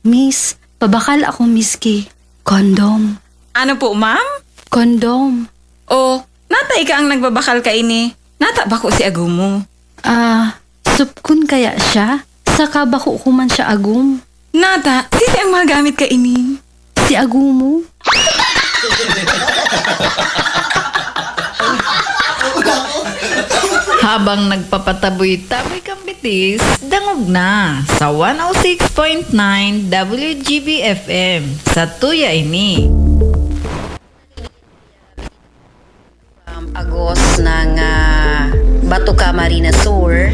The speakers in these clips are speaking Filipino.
Miss, pabakal ako miski. Kondom. Ano po, ma'am? Kondom. O, natay ka ang nagbabakal ka ini. Nata ba ko si Agumo? Supkun kaya siya? Saka bako ko man siya agum. Nata, sino ang magamit ka ini? Si agumo. Habang nagpapataboy-taboy kang bitis, dangog na sa 106.9 WGB-FM sa Tuya ini. Agos ng Batuka Marina Sur.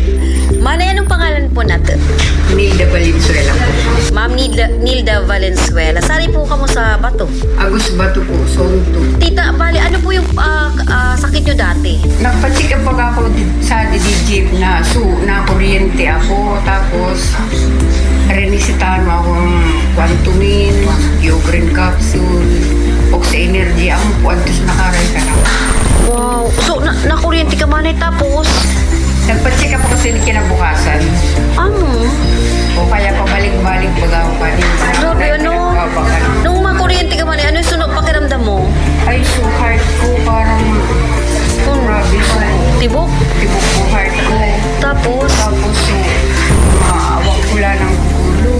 Manay, anong pangalan po natin? Nilda Valenzuela po. Ma'am Nilda Valenzuela. Sari po ka mo sa Bato. Agus Bato po, Sonto. Tita, bali, ano po yung sakit nyo dati? Nagpa-check up ako sa DDG na kuryente ako. Tapos, renisitahan mo akong Quantumin, Yogren capsule, Oxy Energy. Ang po, antos nakaray ka na. Wow. So, nakuryente ka manay tapos? Nagpa-check up ako kasi kinabukasan. Ano? O kaya pabalik-balik baga ako pa din. Grabe, ano? Nung makuryente ka manay, ano yung sunog pakiramdam mo? Ay, so hard ko. Parang, grabe. So, Tibok? tibok ko heart ko. Tapos? Tapos, so, maawang pula ng gulo.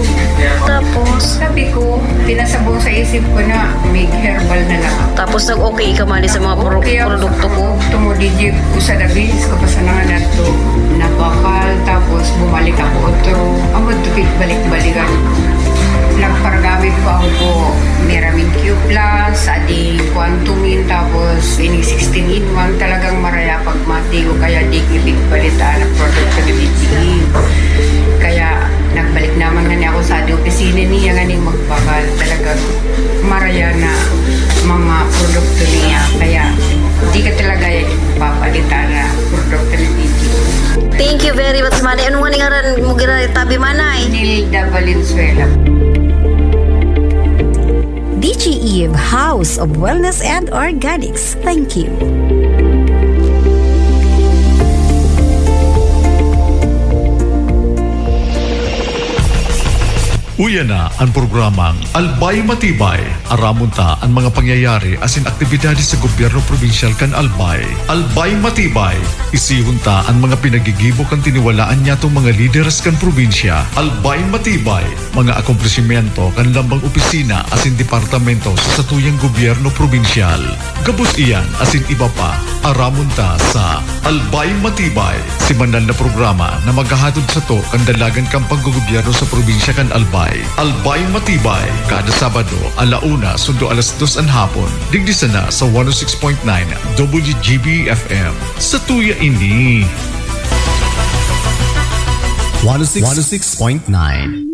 Tapos? Sabi ko, pinasabong sa isip ko na may herbal na lang. Tapos nag-okay ka manay sa mga produkto ko? Tumudijib ko sa dabis ko pa sa nanganan to. Nabakal, tapos bumalik ako otro. Ang matupit balik-balikan. Nagparagamit ko ako po Miramin Q+, adi Quantumin, tapos ini 16 in 1. Talagang maraya pagmati ko, kaya di ibig balitaan ang product sa BBG. Kaya nagbalik naman nga niya ako sa opisina niya nga ning magbakal. Talagang maraya na mga produkto niya. Kaya di ka talaga papalitan na produkto ni BBG. Thank you very much, manay. Anong nga ngaran mo gira tabi manay? Nilda Valenzuela. DG Eve, House of Wellness and Organics. Thank you. Uya na ang programang Albay Matibay. Aramunta ang mga pangyayari asin aktibidades sa gobyerno probinsyal kan Albay. Albay Matibay. Isihunta ang mga pinagigibo kan tiniwalaan niya tong mga lideres kan probinsya. Albay Matibay. Mga akomplishimento kan lambang opisina asin departamento sa satuyang gobyerno probinsyal. Gabos iyan asin iba pa. Aramunta sa Albay Matibay. Simanal na programa na maghahatod sa to kan dalagan kang panggogobyerno sa probinsya kan Albay. Albay Matibay, kada Sabado, alauna, sundo alas 2 ang hapon. Digdi sana sa 106.9 WGB FM. Sa Tuya ini. 106.9